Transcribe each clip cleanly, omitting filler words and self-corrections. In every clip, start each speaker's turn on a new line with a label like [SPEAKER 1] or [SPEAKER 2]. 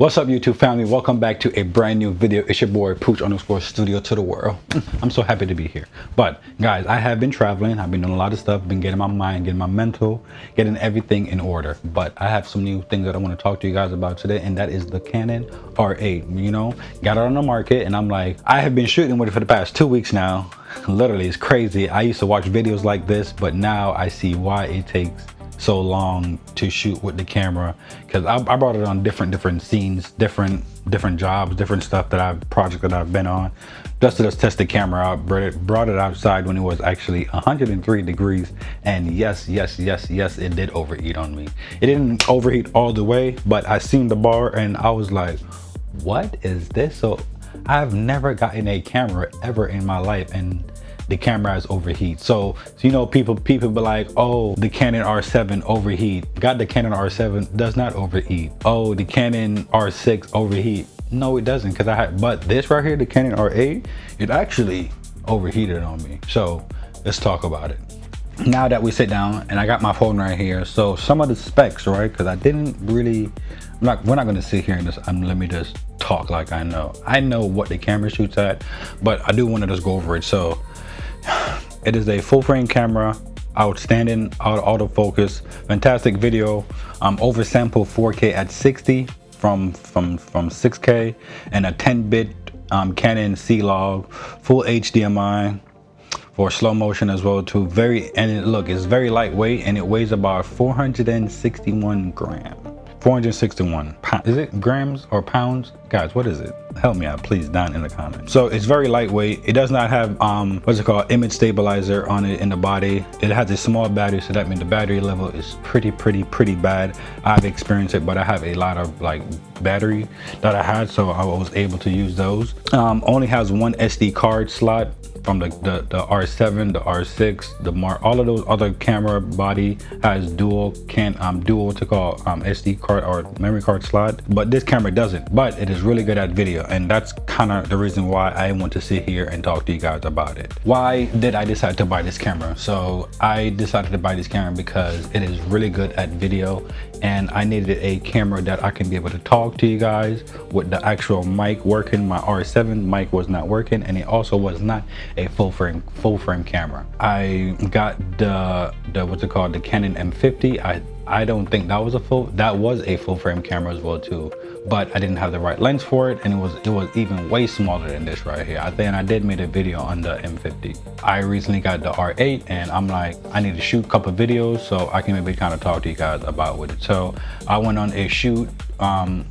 [SPEAKER 1] What's up, YouTube family? Welcome back to a brand new video. It's your boy Pooch _ studio to the world. I'm so happy to be here. But guys, I have been traveling. I've been doing a lot of stuff, been getting my mind, getting my mental, getting everything in order. But I have some new things that I want to talk to you guys about today, and that is the Canon R8. You know, got it on the market, and I'm like, I have been shooting with it for the past 2 weeks now. Literally, it's crazy. I used to watch videos like this, but now I see why it takes so long to shoot with the camera, because I brought it on different scenes, different jobs, different stuff project that I've been on, just to test the camera out. Brought it outside when it was actually 103 degrees, and yes, it did overheat on me. It didn't overheat all the way, but I seen the bar and I was like, what is this? So I've never gotten a camera ever in my life and the camera has overheat. So you know, people be like, oh, the Canon R7 overheat. Got the Canon R7, does not overheat. Oh, the Canon R6 overheat. No, it doesn't, because but this right here, the Canon R8, it actually overheated on me. So let's talk about it. Now that we sit down and I got my phone right here, so some of the specs, right? Because I didn't really, we're not gonna sit here and just, let me just talk like I know what the camera shoots at, but I do want to just go over it. So it is a full frame camera, outstanding autofocus, fantastic video, oversample 4K at 60 from 6K, and a 10-bit Canon C-Log, full HDMI for slow motion as well too. It's very lightweight, and it weighs about 461 grams. 461 pounds. Is it grams or pounds? Guys, what is it? Help me out, please, down in the comments. So it's very lightweight. It does not have what's it called, image stabilizer on it in the body. It has a small battery, so that means the battery level is pretty bad. I've experienced it, but I have a lot of like battery that I had, so I was able to use those. Only has one SD card slot from the R7, the R6, the Mark. All of those other camera body has dual what's it called, SD card or memory card slot, but this camera doesn't. But it is really good at video, and that's kind of the reason why I want to sit here and talk to you guys about it. Why did I decide to buy this camera? So I decided to buy this camera because it is really good at video, and I needed a camera that I can be able to talk to you guys with the actual mic working. My R7 mic was not working, and it also was not a full frame camera. I got the what's it called, the Canon M50. I don't think that was a full frame camera as well too, but I didn't have the right lens for it, and it was even way smaller than this right here. I did make a video on the M50. I recently got the R8, and I'm like, I need to shoot a couple videos so I can maybe kind of talk to you guys about with it. So I went on a shoot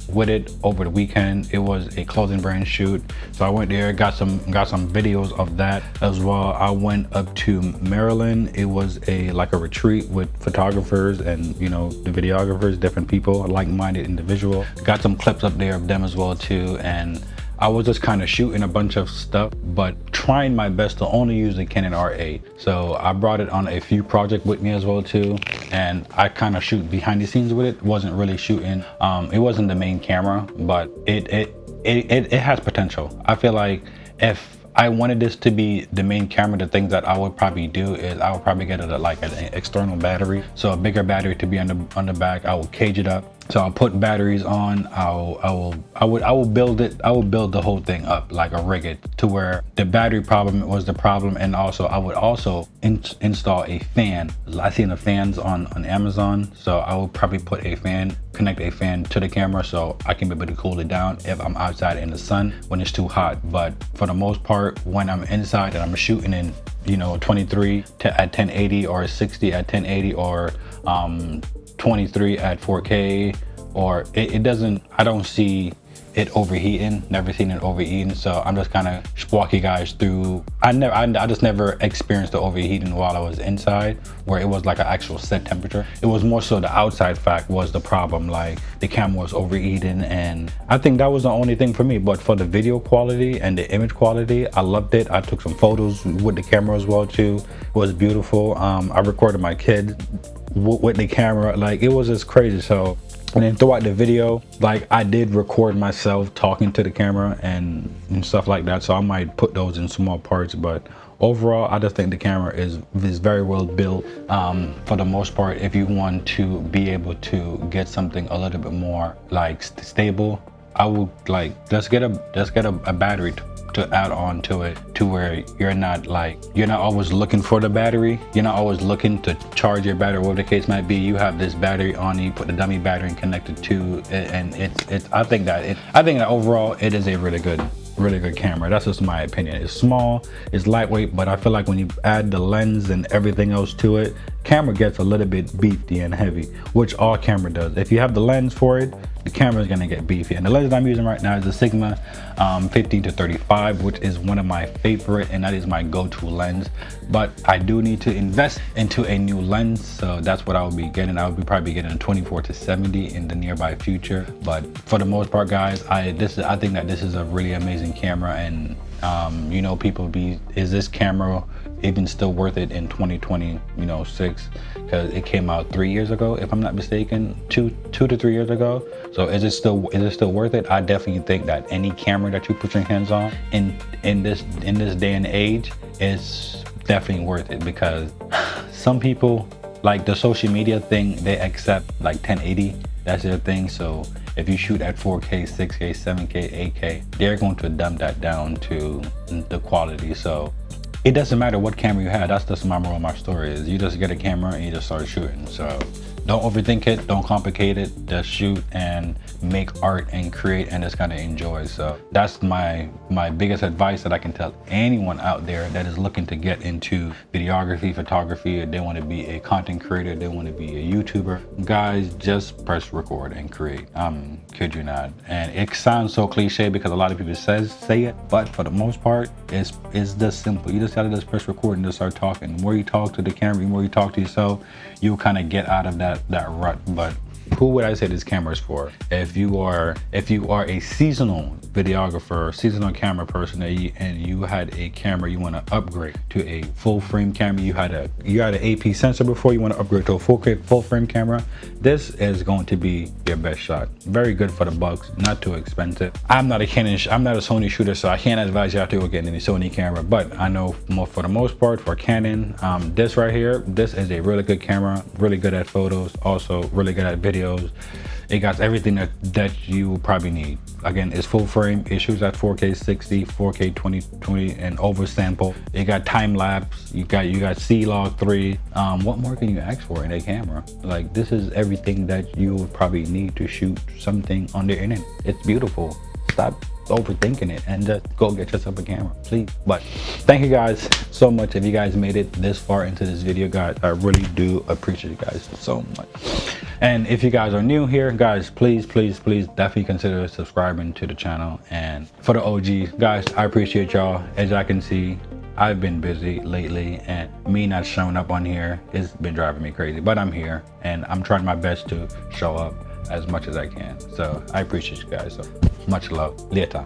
[SPEAKER 1] with it over the weekend. It was a clothing brand shoot, so I went there, got some videos of that as well. I went up to Maryland. It was like a retreat with photographers and, you know, the videographers, different people, like-minded individual. Got some clips up there of them as well too, and I was just kind of shooting a bunch of stuff, but trying my best to only use the Canon R8. So I brought it on a few projects with me as well too, and I kind of shoot behind the scenes with it. Wasn't really shooting. It wasn't the main camera, but it has potential. I feel like if I wanted this to be the main camera, the things that I would probably do is I would probably get an external battery, so a bigger battery to be on the back. I will cage it up. So I'll put batteries on. I will build it. I will build the whole thing up, like a rig it to where the battery problem was the problem, and also I would also install a fan. I seen the fans on Amazon, so I will probably put a fan, connect a fan to the camera so I can be able to cool it down if I'm outside in the sun when it's too hot. But for the most part, when I'm inside and I'm shooting in, you know, 23 at 1080 or 60 at 1080 or 23 at 4K, or it doesn't, I don't see it overheating. Never seen it overheating. So I'm just kind of walk you guys through. I just never experienced the overheating while I was inside, where it was like an actual set temperature. It was more so the outside fact was the problem, like the camera was overheating, and I think that was the only thing for me. But for the video quality and the image quality, I loved it. I took some photos with the camera as well too. It was beautiful. I recorded my kid with the camera. Like, it was just crazy. So, and then throughout the video, like, I did record myself talking to the camera and stuff like that, so I might put those in small parts. But overall, I just think the camera is very well built. For the most part, if you want to be able to get something a little bit more like stable, I would like, let's get a battery to add on to it, to where you're not always looking for the battery. You're not always looking to charge your battery, whatever the case might be. You have this battery on, you put the dummy battery and connect it to it, and I think that overall it is a really good camera. That's just my opinion. It's small, it's lightweight, but I feel like when you add the lens and everything else to it, camera gets a little bit beefy and heavy, which all camera does. If you have the lens for it, the camera is going to get beefy. And the lens I'm using right now is the Sigma 15-35, which is one of my favorite, and that is my go-to lens. But I do need to invest into a new lens, so that's what I will be getting. I will be probably getting a 24-70 in the nearby future. But for the most part, guys, I think that this is a really amazing camera. And you know, people be, is this camera even still worth it in 2026? Because it came out 3 years ago, if I'm not mistaken, two to 3 years ago. So is it still worth it? I definitely think that any camera that you put your hands on in this day and age is definitely worth it, because some people, like the social media thing, they accept like 1080, that's their thing. So if you shoot at 4K, 6K, 7K, 8K, they're going to dumb that down to the quality. So it doesn't matter what camera you have. That's just my moral of my story, is you just get a camera and you just start shooting. So don't overthink it, don't complicate it, just shoot and make art and create and just kind of enjoy. So that's my biggest advice that I can tell anyone out there that is looking to get into videography, photography, or they want to be a content creator, they want to be a YouTuber. Guys, just press record and create. Kid you not. And it sounds so cliche because a lot of people say it, but for the most part, it's just simple. You just gotta just press record and just start talking. The more you talk to the camera, the more you talk to yourself, you'll kind of get out of that rut. But who would I say this camera is for? If you are a seasonal videographer, seasonal camera person, and you had a camera you want to upgrade to a full frame camera, you had an AP sensor before, you want to upgrade to a full frame camera, this is going to be your best shot. Very good for the bucks, not too expensive. I'm not a Sony shooter, so I can't advise you to go get any Sony camera, but I know for the most part for Canon, this right here, this is a really good camera, really good at photos, also really good at videos. It got everything that you probably need. Again, it's full frame, it shoots at 4K 60, 4K 2020, and oversample. It got time lapse, you got C-Log 3. What more can you ask for in a camera? Like, this is everything that you would probably need to shoot something on the internet. It's beautiful. Stop overthinking it and just go get yourself a camera, please. But thank you guys so much. If you guys made it this far into this video, guys, I really do appreciate you guys so much. And if you guys are new here, guys, please definitely consider subscribing to the channel. And for the OGs, guys, I appreciate y'all. As I can see, I've been busy lately, and me not showing up on here has been driving me crazy, but I'm here and I'm trying my best to show up as much as I can. So I appreciate you guys. So much love. Later.